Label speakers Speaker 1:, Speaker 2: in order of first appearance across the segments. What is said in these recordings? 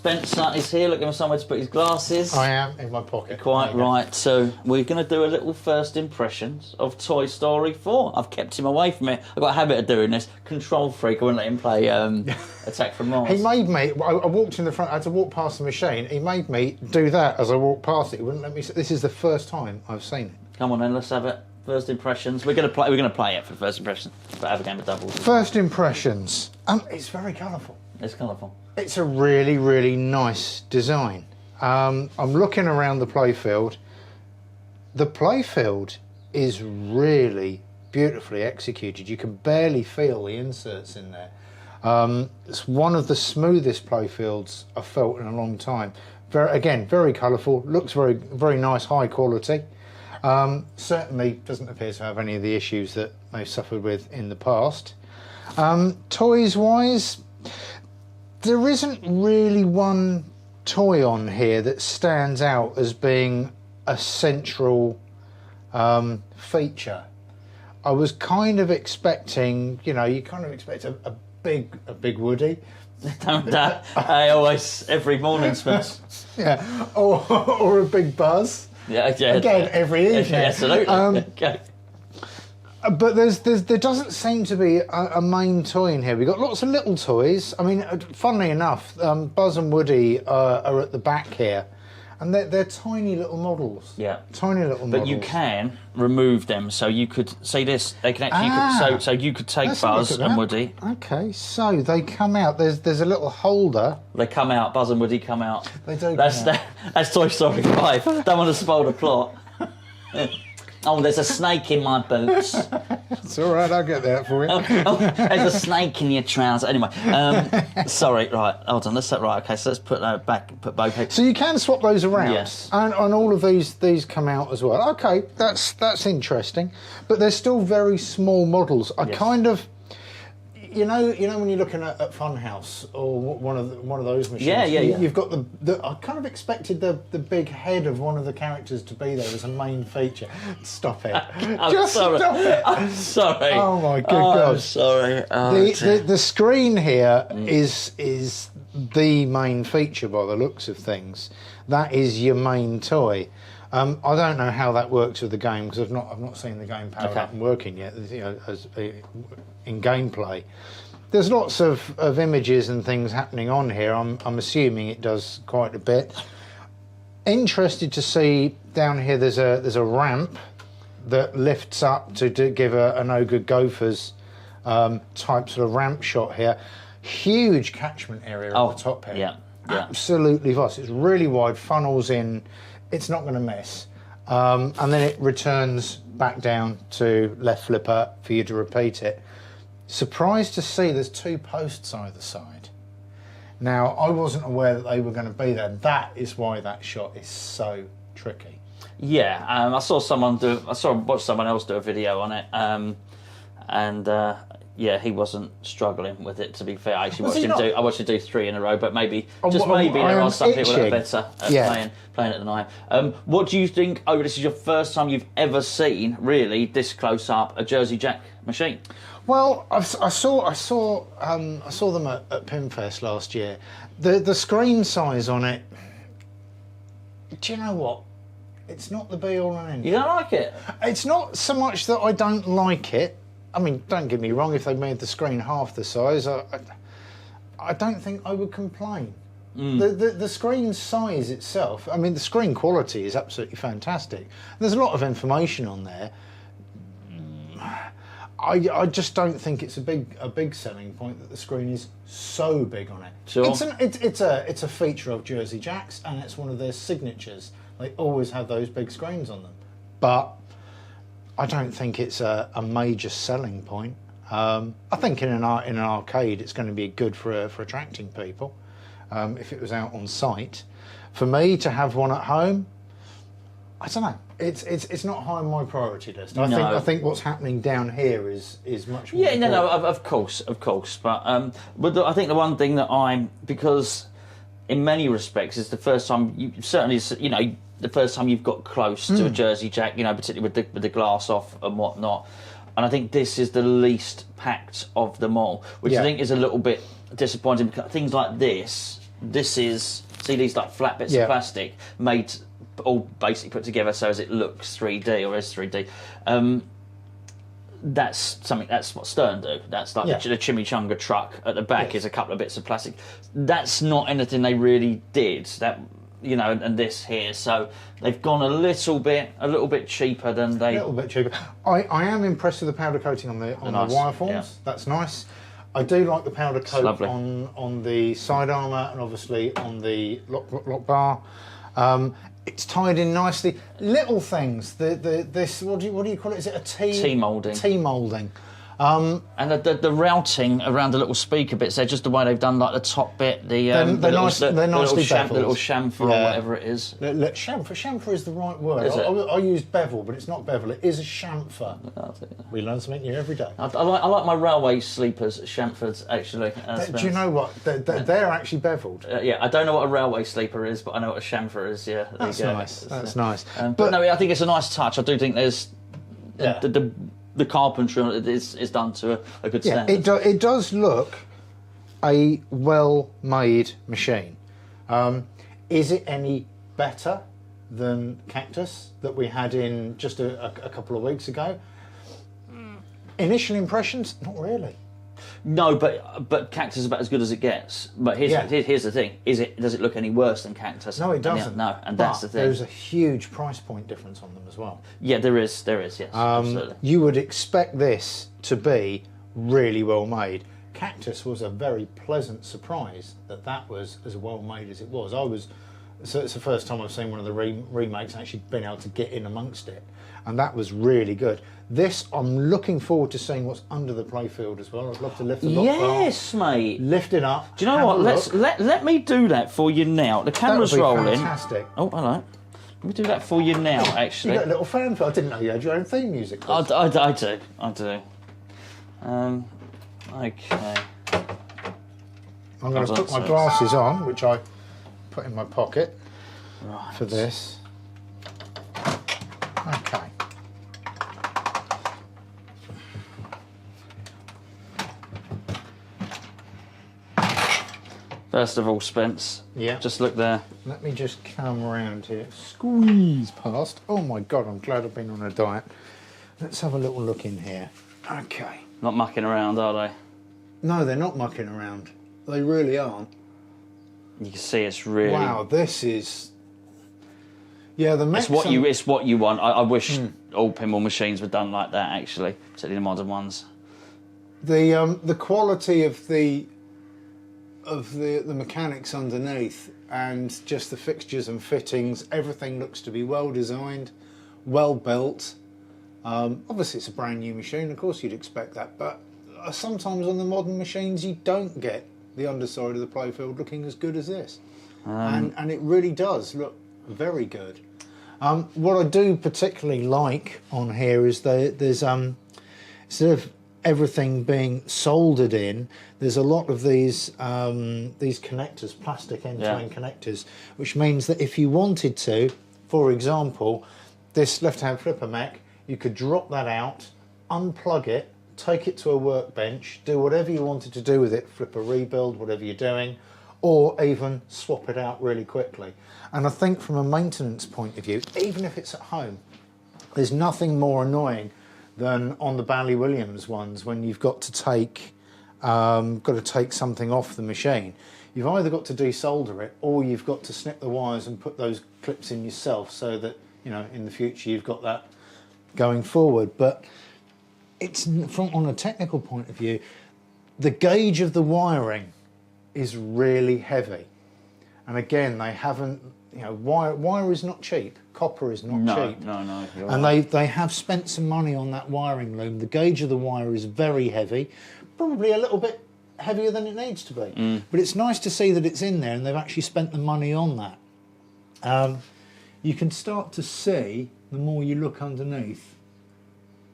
Speaker 1: Spencer is here looking for somewhere to put his glasses.
Speaker 2: I am in my pocket.
Speaker 1: Quite right. So we're going to do a little first impressions of Toy Story 4. I've kept him away from it. I've got a habit of doing this. Control freak. I wouldn't let him play Attack from Mars.
Speaker 2: He made me. I walked in the front. I had to walk past the machine. He made me do that as I walked past it. He wouldn't let me. This is the first time I've seen it.
Speaker 1: Come on then, let's have it. First impressions. We're going to play it for first impressions. But have a game of doubles.
Speaker 2: First impressions. It's very colourful.
Speaker 1: It's colourful.
Speaker 2: It's a really, really nice design. I'm looking around the playfield. The playfield is really beautifully executed. You can barely feel the inserts in there. It's one of the smoothest playfields I've felt in a long time. Again, very colourful. Looks very, very nice, high quality. Certainly doesn't appear to have any of the issues that they've suffered with in the past. Toys-wise, there isn't really one toy on here that stands out as being a central feature. I was kind of expecting, you kind of expect a big Woody.
Speaker 1: I always, every morning, Spence.
Speaker 2: Yeah, or a big Buzz.
Speaker 1: Yeah.
Speaker 2: Again, every evening.
Speaker 1: Yeah, absolutely. Okay.
Speaker 2: But there doesn't seem to be a main toy in here. We've got lots of little toys. I mean, funnily enough, Buzz and Woody are at the back here, and they're tiny little models.
Speaker 1: Yeah,
Speaker 2: tiny little models.
Speaker 1: But you can remove them, so you could say this. They can actually. So you could take Buzz and Woody.
Speaker 2: Okay, so they come out. There's a little holder.
Speaker 1: They come out. Buzz and Woody come out.
Speaker 2: They do.
Speaker 1: That's Toy Story 5. Don't want to spoil the plot. Oh, there's a snake in my boots.
Speaker 2: It's all right, I'll get that for you.
Speaker 1: There's a snake in your trousers. Anyway, sorry, right, hold on, okay, so let's put that back, put both.
Speaker 2: So you can swap those around.
Speaker 1: Yes.
Speaker 2: And all of these come out as well. Okay, that's interesting. But they're still very small models. I kind of... You know when you're looking at Funhouse or one of those machines.
Speaker 1: Yeah.
Speaker 2: You've got the. I kind of expected the big head of one of the characters to be there as a main feature. Stop it! Just
Speaker 1: sorry.
Speaker 2: stop it!
Speaker 1: I'm sorry.
Speaker 2: Oh my good God!
Speaker 1: I'm sorry.
Speaker 2: The screen here is the main feature by the looks of things. That is your main toy. I don't know how that works with the game because I've not seen the game powered up and working yet. In gameplay, there's lots of images and things happening on here. I'm assuming it does quite a bit. Interested to see down here. There's a ramp that lifts up to give a No Good Gophers type sort of ramp shot here. Huge catchment area at the top here.
Speaker 1: Yeah.
Speaker 2: Absolutely vast. It's really wide. Funnels in. It's not going to miss. And then it returns back down to left flipper for you to repeat it. Surprised to see there's two posts either side. Now, I wasn't aware that they were going to be there. That is why that shot is so tricky.
Speaker 1: Yeah, I watched someone else do a video on it, yeah, he wasning struggling with it. To be fair, I actually watched him do 3 in a row, but maybe there are some people that are better at playing it than I am. What do you think? Oh, this is your first time you've ever seen really this close up a Jersey Jack machine.
Speaker 2: Well, I saw them at Pinfest last year. The screen size on it. Do you know what? It's not the be all and end.
Speaker 1: You don't like it?
Speaker 2: It's not so much that I don't like it. I mean, don't get me wrong. If they made the screen half the size, I don't think I would complain. The screen size itself. I mean, the screen quality is absolutely fantastic. There's a lot of information on there. I just don't think it's a big selling point that the screen is so big on it.
Speaker 1: Sure.
Speaker 2: It's a feature of Jersey Jack's, and it's one of their signatures. They always have those big screens on them, but I don't think it's a major selling point. I think in an arcade it's going to be good for attracting people if it was out on site. For me to have one at home, I don't know. It's not high on my priority list. I think what's happening down here is much more.
Speaker 1: Yeah, no, of course. But I think the one thing that because in many respects it's the first time the first time you've got close to a Jersey Jack, particularly with the glass off and whatnot. And I think this is the least packed of them all, which I think is a little bit disappointing because things like this, This is, see these like flat bits of plastic made, all basically put together so as it looks 3D or is 3D. That's what Stern do. That's like the chimichanga truck at the back is a couple of bits of plastic. That's not anything they really did. That, you know, and this here. So they've gone a little bit cheaper than they.
Speaker 2: A little bit cheaper. I am impressed with the powder coating on the wire forms. Yeah. That's nice. I do like the powder coat on the side armour and obviously on the lock bar. It's tied in nicely. Little things. This what do you call it? Is it a T moulding? T moulding.
Speaker 1: And the routing around the little speaker bits, they're just the way they've done like the top bit, they're nicely beveled. The little chamfer or whatever it is. Chamfer
Speaker 2: is the right word. I used bevel, but it's not bevel. It is a chamfer. We learn something new every day.
Speaker 1: I like my railway sleepers, chamfers, actually.
Speaker 2: Do you know what? They're actually beveled.
Speaker 1: Yeah, I don't know what a railway sleeper is, but I know what a chamfer is. Yeah,
Speaker 2: that's nice. That's nice.
Speaker 1: But no, I think it's a nice touch. I do think there's the carpentry is done to a good standard.
Speaker 2: It does look a well-made machine. Is it any better than Cactus that we had in just a couple of weeks ago? Initial impressions, not really.
Speaker 1: No, but Cactus is about as good as it gets. But here's the thing: does it look any worse than Cactus?
Speaker 2: No, it doesn't.
Speaker 1: And that's the thing.
Speaker 2: There's a huge price point difference on them as well.
Speaker 1: Yeah, there is. Yes, absolutely.
Speaker 2: You would expect this to be really well made. Cactus was a very pleasant surprise that was as well made as it was. So it's the first time I've seen one of the remakes actually been able to get in amongst it, and that was really good. This, I'm looking forward to seeing what's under the playfield as well. I'd love to lift the lock bar.
Speaker 1: Yes, mate.
Speaker 2: Lift it up.
Speaker 1: Do you know what? Let me do that for you now. The camera's rolling.
Speaker 2: Fantastic.
Speaker 1: Oh, hello. Let me do that for you now, actually.
Speaker 2: You got a little fanfare. I didn't know you had your own theme music.
Speaker 1: I do. Okay.
Speaker 2: I'm going to put my glasses on, which I put in my pocket for this. Okay.
Speaker 1: First of all, Spence.
Speaker 2: Yeah.
Speaker 1: Just look there.
Speaker 2: Let me just come around here. Squeeze past. Oh my God, I'm glad I've been on a diet. Let's have a little look in here. Okay.
Speaker 1: Not mucking around, are they?
Speaker 2: No, they're not mucking around. They really aren't.
Speaker 1: You can see it's really.
Speaker 2: Wow, this is. Yeah,
Speaker 1: it's what you want. I wish all pinball machines were done like that. Actually, particularly the modern ones.
Speaker 2: The quality of the mechanics underneath and just the fixtures and fittings, everything looks to be well designed, well built. Obviously, it's a brand new machine. Of course, you'd expect that, but sometimes on the modern machines, you don't get the underside of the playfield looking as good as this, and it really does look very good. What I do particularly like on here is there's instead of everything being soldered in, there's a lot of these connectors, plastic end-to-end connectors, which means that if you wanted to, for example, this left-hand flipper mech, you could drop that out, unplug it, take it to a workbench, do whatever you wanted to do with it, flip a rebuild, whatever you're doing, or even swap it out really quickly. And I think from a maintenance point of view, even if it's at home, there's nothing more annoying than on the Bally Williams ones when you've got to take something off the machine. You've either got to desolder it or you've got to snip the wires and put those clips in yourself so that, you know, in the future you've got that going forward. But it's on a technical point of view, the gauge of the wiring is really heavy. And again, they haven't, you know, wire is not cheap. Copper is not cheap.
Speaker 1: No.
Speaker 2: And they have spent some money on that wiring loom. The gauge of the wire is very heavy, probably a little bit heavier than it needs to be. But it's nice to see that it's in there and they've actually spent the money on that. You can start to see, the more you look underneath,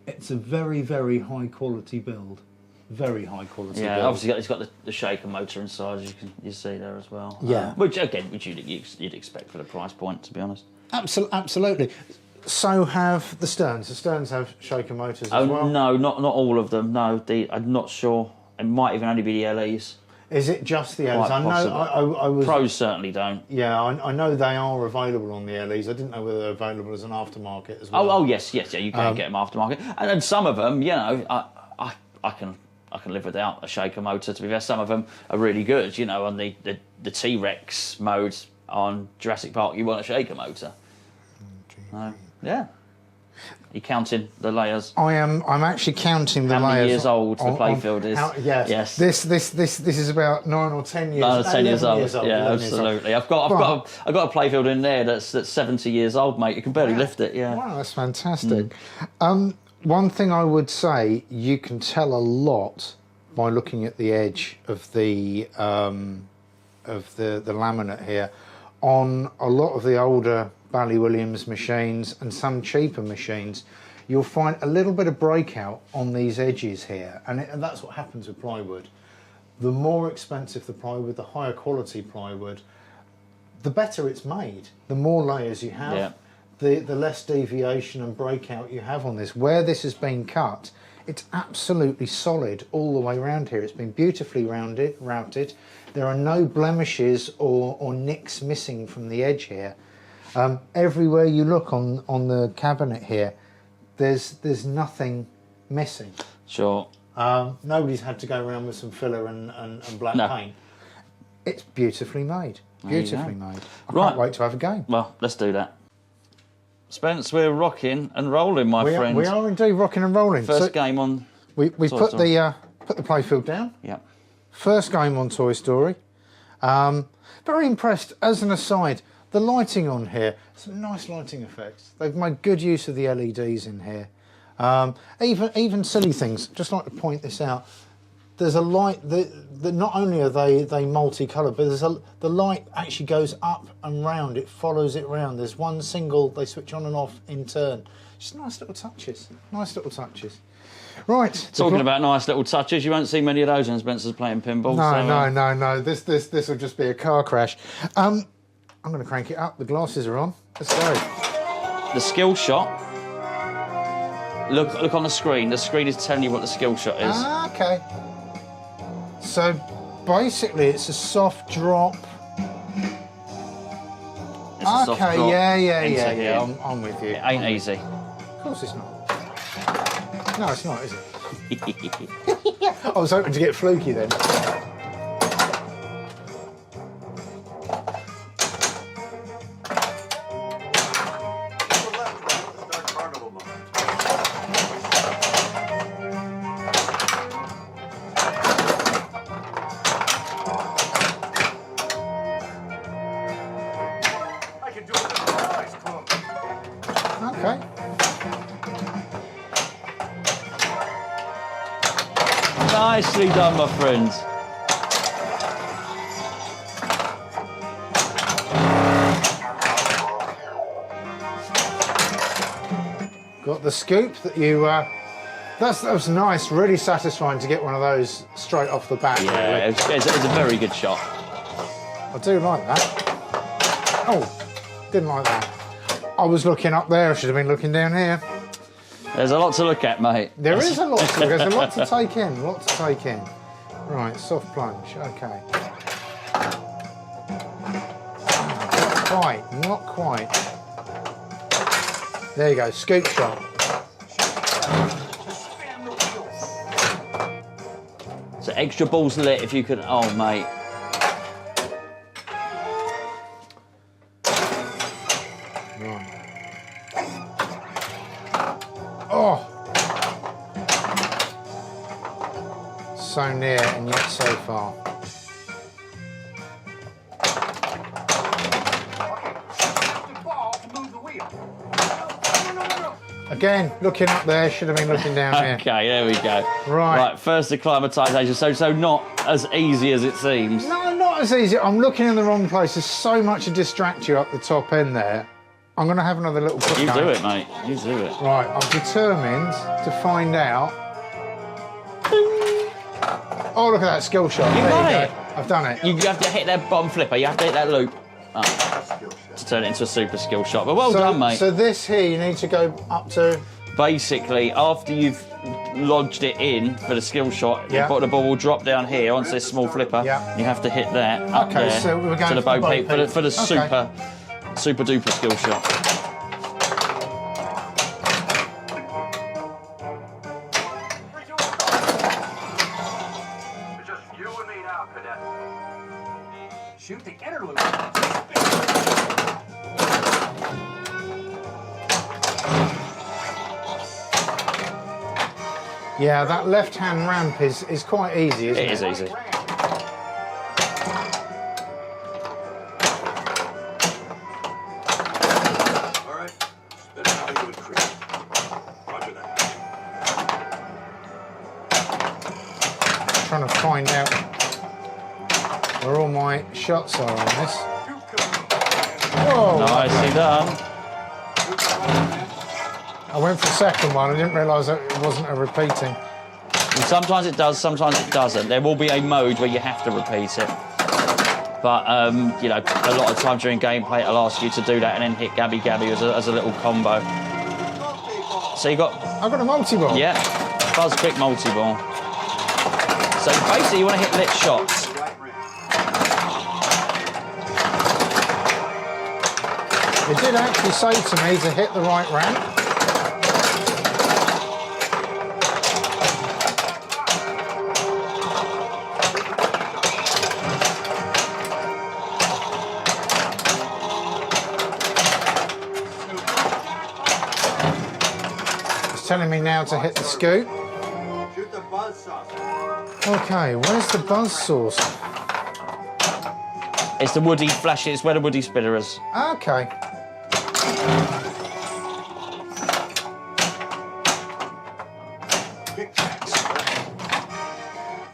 Speaker 2: it's a very, very high quality build. Very high quality build.
Speaker 1: Obviously it's got the shaker motor inside, as you see there as well.
Speaker 2: Yeah.
Speaker 1: Which you'd expect for the price point, to be honest.
Speaker 2: Absolutely. So have the Sterns. The Sterns have shaker motors as well.
Speaker 1: No, not all of them. No, I'm not sure. It might even only be the LEs.
Speaker 2: Is it just the LEs?
Speaker 1: Quite
Speaker 2: I know. I was.
Speaker 1: Pros certainly don't.
Speaker 2: Yeah, I know they are available on the LEs. I didn't know whether they're available as an aftermarket as well.
Speaker 1: Oh yes, yeah. You can get them aftermarket, and some of them, you know, I can live without a shaker motor. To be fair, some of them are really good. You know, on the T-Rex mode on Jurassic Park, you want a shaker motor. Yeah. You're counting the layers.
Speaker 2: I'm actually counting the layers.
Speaker 1: How many years old the playfield is?
Speaker 2: Yes. This is about 9 or 10 years.
Speaker 1: 10 years old. Yeah, absolutely. I've got a playfield in there that's 70 years old, mate. You can barely lift it. Yeah.
Speaker 2: Wow, that's fantastic. One thing I would say, you can tell a lot by looking at the edge of the laminate here. On a lot of the older Bally Williams machines and some cheaper machines, you'll find a little bit of breakout on these edges here, and that's what happens with plywood. The more expensive the plywood, the higher quality plywood, the better it's made. The more layers you have, the less deviation and breakout you have on this. Where this has been cut, it's absolutely solid all the way around here. It's been beautifully routed. There are no blemishes or nicks missing from the edge here. Everywhere you look on the cabinet here, there's nothing missing.
Speaker 1: Sure.
Speaker 2: Nobody's had to go around with some filler and black paint. It's beautifully made. Beautifully made. I can't wait to have a game.
Speaker 1: Well, let's do that. Spence, we're rocking and rolling, my friend.
Speaker 2: We are indeed rocking and rolling.
Speaker 1: First game on.
Speaker 2: We put the playfield down.
Speaker 1: Yeah.
Speaker 2: First game on Toy Story. Very impressed. As an aside, the lighting on here, some nice lighting effects. They've made good use of the LEDs in here. Even silly things. Just like to point this out. There's a light that not only are they multicoloured, but the light actually goes up and round. It follows it round. There's one single they switch on and off in turn. Just nice little touches. Nice little touches. Right.
Speaker 1: Talking about nice little touches, you won't see many of those when Spencer's playing pinball.
Speaker 2: No. This will just be a car crash. I'm going to crank it up. The glasses are on. Let's go.
Speaker 1: The skill shot. Look on the screen. The screen is telling you what the skill shot is.
Speaker 2: Okay. So basically, it's a soft drop. Yeah. I'm with you.
Speaker 1: It ain't easy.
Speaker 2: Of course it's not. No, it's not, is it? I was hoping to get fluky then. Okay.
Speaker 1: Nicely done, my friends.
Speaker 2: Got the scoop that you. That was nice. Really satisfying to get one of those straight off the bat.
Speaker 1: Yeah,
Speaker 2: really.
Speaker 1: it's a very good shot.
Speaker 2: I do like that. Oh, didn't like that. I was looking up there. I should have been looking down here.
Speaker 1: There's a lot to look at, mate.
Speaker 2: There is a lot to look at. There's a lot to take in. A lot to take in. Right, soft plunge. Okay. Not quite. There you go. Scoop shot.
Speaker 1: So extra balls lit if you could. Oh, mate.
Speaker 2: Oh! So near and yet so far. Again, looking up there, should have been looking down here.
Speaker 1: Okay, there we go.
Speaker 2: Right,
Speaker 1: first acclimatisation. So not as easy as it seems.
Speaker 2: No, not as easy. I'm looking in the wrong place. There's so much to distract you up the top end there. I'm going to have another little quick
Speaker 1: You
Speaker 2: go.
Speaker 1: do it, mate. You do it.
Speaker 2: Right, I'm determined to find out. Oh, look at that skill shot.
Speaker 1: You got it.
Speaker 2: I've done it.
Speaker 1: You have to hit that bottom flipper. You have to hit that loop. To turn it into a super skill shot. But well done, mate.
Speaker 2: So this here, you need to go up to...
Speaker 1: Basically, after you've lodged it in for the skill shot,
Speaker 2: Yeah.
Speaker 1: the ball will drop down here onto this small flipper.
Speaker 2: Yeah.
Speaker 1: You have to hit that up
Speaker 2: Okay,
Speaker 1: there
Speaker 2: so we're going
Speaker 1: to the
Speaker 2: for the
Speaker 1: bo peep
Speaker 2: bo
Speaker 1: for the
Speaker 2: peep. Okay.
Speaker 1: super duper skill shot.
Speaker 3: It's just you and me now, cadet. Shoot the interlude.
Speaker 2: Yeah, that left-hand ramp is quite easy, isn't it?
Speaker 1: It is easy.
Speaker 3: All right. Spin it out into a crease. Roger that.
Speaker 2: Trying to find out where all my shots are on this. Whoa!
Speaker 1: Nicely done.
Speaker 2: I went for the second one. I didn't realise that it wasn't a repeating.
Speaker 1: And sometimes it does, sometimes it doesn't. There will be a mode where you have to repeat it. But, you know, a lot of times during gameplay, it'll ask you to do that and then hit Gabby Gabby as a little combo. So you got...
Speaker 2: I've got a multi-ball.
Speaker 1: Yeah, Buzz Quick multi-ball. So basically you want to hit lit shots.
Speaker 2: It did actually say to me to hit the right ramp. It's telling me now to hit the scoop.
Speaker 3: Shoot the buzz sauce.
Speaker 2: Okay, where's the buzz sauce?
Speaker 1: It's the woody flash, it's where the woody spinner is.
Speaker 2: Okay.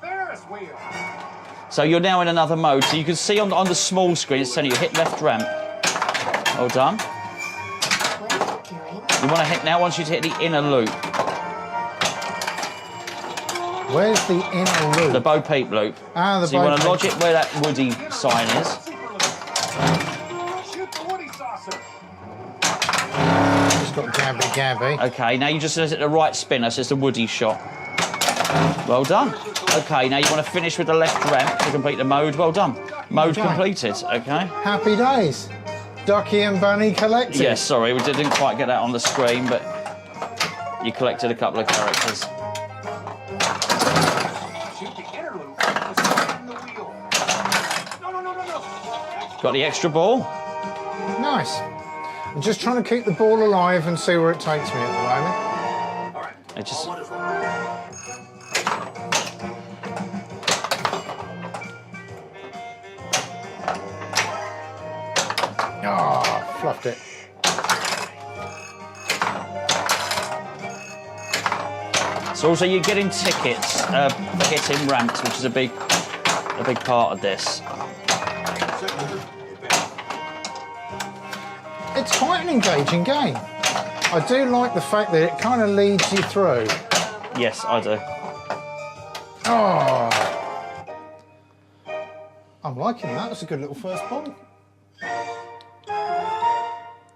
Speaker 3: Ferris wheel.
Speaker 1: So you're now in another mode. So you can see on the small screen, it's telling you hit left ramp. Well done. You want to hit now, once you hit the inner loop,
Speaker 2: Where's the inner loop?
Speaker 1: the Bo Peep loop.
Speaker 2: Ah, the
Speaker 1: So you want to
Speaker 2: Bo
Speaker 1: lodge it where that woody sign is.
Speaker 3: Shoot the woody saucer.
Speaker 2: Just got Gabby Gabby.
Speaker 1: Okay, now you just hit the right spinner, so it's a woody shot. Well done. Okay, now you want to finish with the left ramp to complete the mode. Well done. Mode
Speaker 2: Okay.
Speaker 1: completed, okay?
Speaker 2: Happy days. Ducky and Bunny collected.
Speaker 1: Yes, sorry, we didn't quite get that on the screen, but you collected a couple of characters.
Speaker 3: Shoot the interlude. Spin the wheel. No.
Speaker 1: Got the extra ball?
Speaker 2: Nice. I'm just trying to keep the ball alive and see where it takes me at the moment.
Speaker 3: All right.
Speaker 1: It just...
Speaker 3: All one is one.
Speaker 2: Ah, fluffed it.
Speaker 1: So also you're getting tickets for hitting ramps, which is a big part of this.
Speaker 2: It's quite an engaging game. I do like the fact that it kind of leads you through.
Speaker 1: Yes, I do.
Speaker 2: Oh, I'm liking that. That's a good little first ball.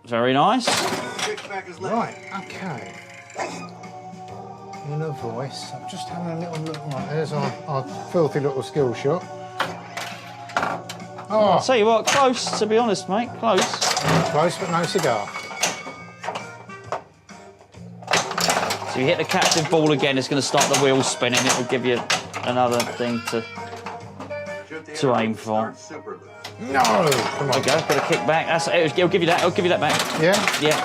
Speaker 1: Very nice.
Speaker 2: Right, okay. Inner voice. I'm just having a little look. Right, there's our filthy little skill shot.
Speaker 1: I'll
Speaker 2: Oh,
Speaker 1: tell you what, close, to be honest, mate, close.
Speaker 2: close but no cigar.
Speaker 1: So you hit the captive ball again, it's going to start the wheel spinning. It will give you another thing to aim for.
Speaker 2: No! Come
Speaker 1: There
Speaker 2: on.
Speaker 1: you go, got a kick back. That's it. It'll give you that. It'll give you that back.
Speaker 2: Yeah?
Speaker 1: Yeah.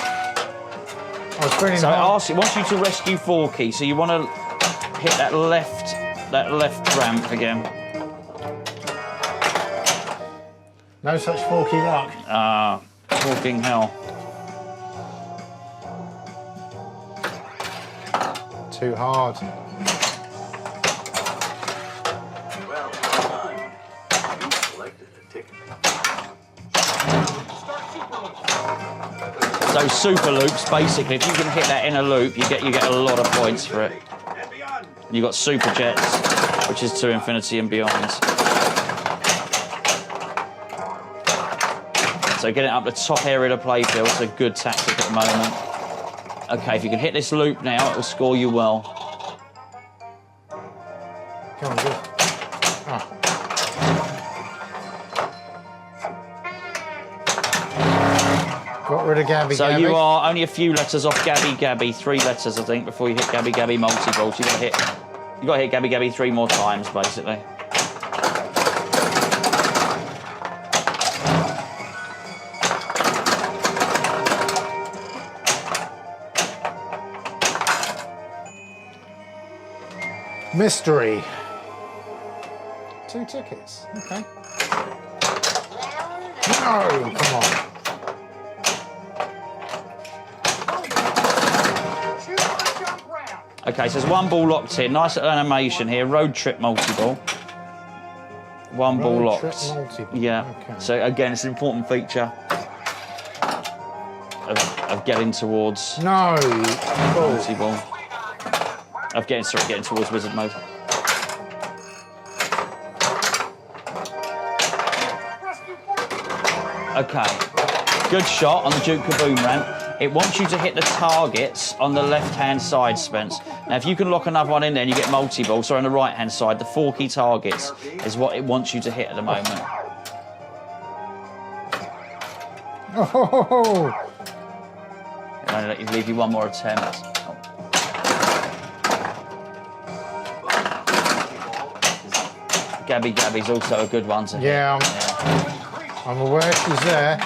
Speaker 2: I was spinning
Speaker 1: So it
Speaker 2: hard.
Speaker 1: wants you to rescue Forky. So you want to hit that left ramp again.
Speaker 2: No such forky luck.
Speaker 1: Ah, fucking hell.
Speaker 2: Too hard.
Speaker 3: Well done. You collected a ticket.
Speaker 1: So super loops, basically, if you can hit that inner loop, you get a lot of points for it.
Speaker 3: And beyond.
Speaker 1: You got super jets, which is to infinity and beyond. So getting up the top area of the playfield is a good tactic at the moment. Okay, if you can hit this loop now, it will score you well.
Speaker 2: of Gabby
Speaker 1: So
Speaker 2: Gabby.
Speaker 1: you are only a few letters off Gabby Gabby. 3 letters, I think, before you hit Gabby Gabby multi-ball. So you got to hit Gabby Gabby 3 more times, basically.
Speaker 2: Mystery. 2 tickets. Okay. No, come on.
Speaker 1: Okay, so there's 1 ball locked in. Nice little animation here. Road trip multi-ball. 1 ball
Speaker 2: Road
Speaker 1: locked.
Speaker 2: trip multi-ball.
Speaker 1: Yeah.
Speaker 2: Okay.
Speaker 1: So again, it's an important feature of getting towards
Speaker 2: No. Ball.
Speaker 1: multi-ball. Of getting towards wizard mode. Okay. Good shot on the Duke Kaboom ramp. It wants you to hit the targets on the left-hand side, Spence. Now, if you can lock another one in there and you get multi-ball, so on the right-hand side, the forky targets is what it wants you to hit at the moment.
Speaker 2: Oh.
Speaker 1: I'm going to let you leave you 1 more attempt. Gabby Gabby's also a good one to hit.
Speaker 2: Yeah, I'm aware she's there.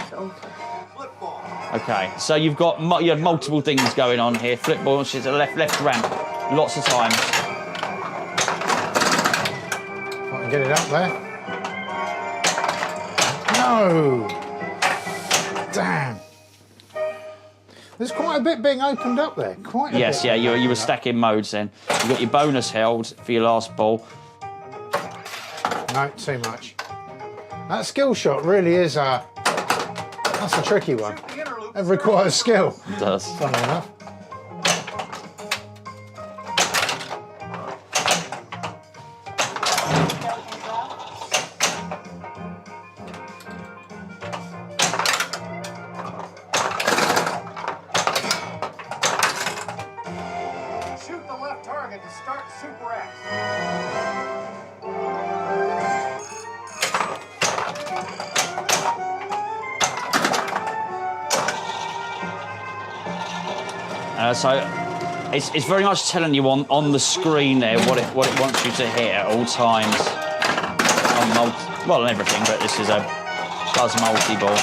Speaker 1: Okay, so you have multiple things going on here. Flip ball, she's a left ramp, lots of times.
Speaker 2: I can get it up there. No. Damn. There's quite a bit being opened up there. Quite a
Speaker 1: Yes,
Speaker 2: bit
Speaker 1: yeah, you were
Speaker 2: up.
Speaker 1: stacking modes then. You got your bonus held for your last ball.
Speaker 2: No, too much. That skill shot really is that's a tricky one. It requires skill.
Speaker 1: It does.
Speaker 2: Funny enough.
Speaker 3: Shoot the left target to start Super X.
Speaker 1: So it's very much telling you on the screen there what it wants you to hit at all times. On everything, but this is a buzz multi-ball.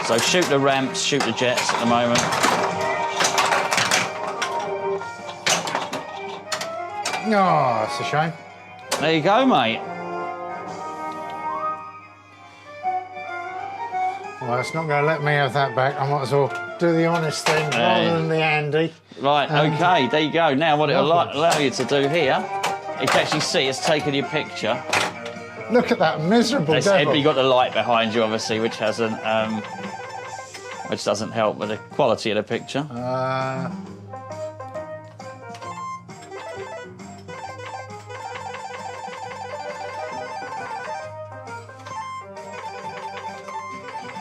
Speaker 1: So shoot the ramps, shoot the jets at the moment.
Speaker 2: Oh, that's a shame.
Speaker 1: There you go, mate.
Speaker 2: Well, it's not going to let me have that back. I might as well do the honest thing rather than the Andy.
Speaker 1: Right, okay, there you go. Now what it'll
Speaker 2: Lovely.
Speaker 1: allow you to do here, you can actually see it's taken your picture.
Speaker 2: Look at that miserable devil.
Speaker 1: You've got the light behind you, obviously, which hasn't, which doesn't help with the quality of the picture.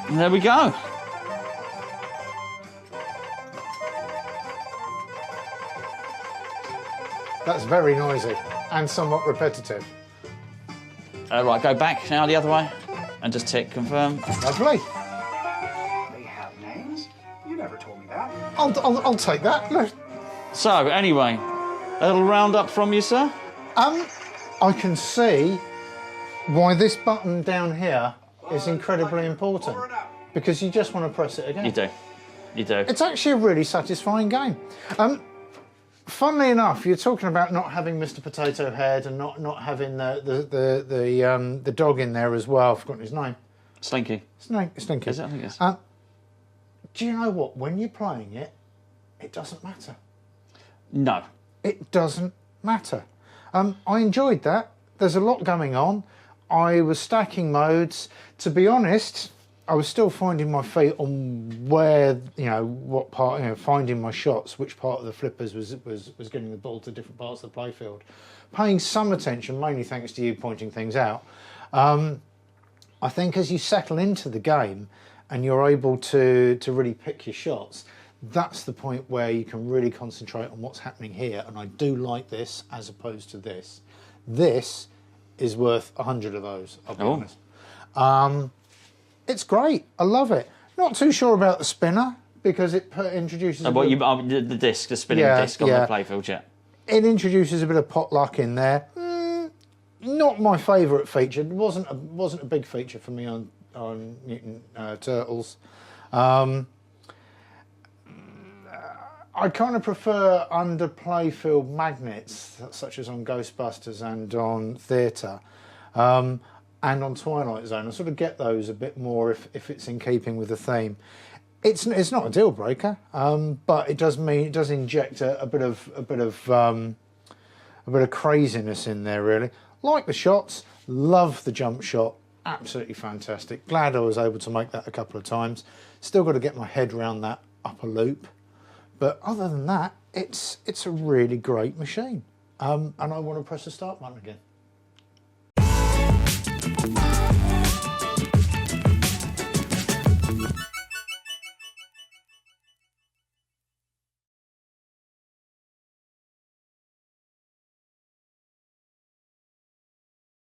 Speaker 1: And there we go.
Speaker 2: That's very noisy and somewhat repetitive.
Speaker 1: Right, go back now the other way and just tick confirm.
Speaker 2: Lovely.
Speaker 3: They have names? You never told me that.
Speaker 2: I'll take that. Look.
Speaker 1: So, anyway, a little roundup from you, sir?
Speaker 2: I can see why this button down here is incredibly important, because you just want to press it again.
Speaker 1: You do. You do.
Speaker 2: It's actually a really satisfying game. Funnily enough, you're talking about not having Mr. Potato Head and not having the dog in there as well. I've forgotten his name.
Speaker 1: Slinky.
Speaker 2: Stinky.
Speaker 1: Is it? I think it's...
Speaker 2: Do you know what? When you're playing it, it doesn't matter.
Speaker 1: No.
Speaker 2: It doesn't matter. I enjoyed that. There's a lot going on. I was stacking modes. To be honest, I was still finding my feet on where, what part, finding my shots, which part of the flippers was getting the ball to different parts of the playfield. Paying some attention, mainly thanks to you pointing things out. I think as you settle into the game and you're able to really pick your shots, that's the point where you can really concentrate on what's happening here. And I do like this as opposed to this. This is worth 100 of those, I'll be honest. It's great. I love it. Not too sure about the spinner because it introduces...
Speaker 1: the disc, the spinning disc on the playfield, yeah.
Speaker 2: It introduces a bit of potluck in there. Not my favourite feature. It wasn't a big feature for me on Mutant Turtles. I kind of prefer under playfield magnets, such as on Ghostbusters and on Theatre, and on Twilight Zone. I sort of get those a bit more if it's in keeping with the theme. It's not a deal breaker, but it does inject a bit of craziness in there. Really like the shots, love the jump shot, absolutely fantastic. Glad I was able to make that a couple of times. Still got to get my head around that upper loop. But other than that, it's a really great machine. And I want to press the start button again.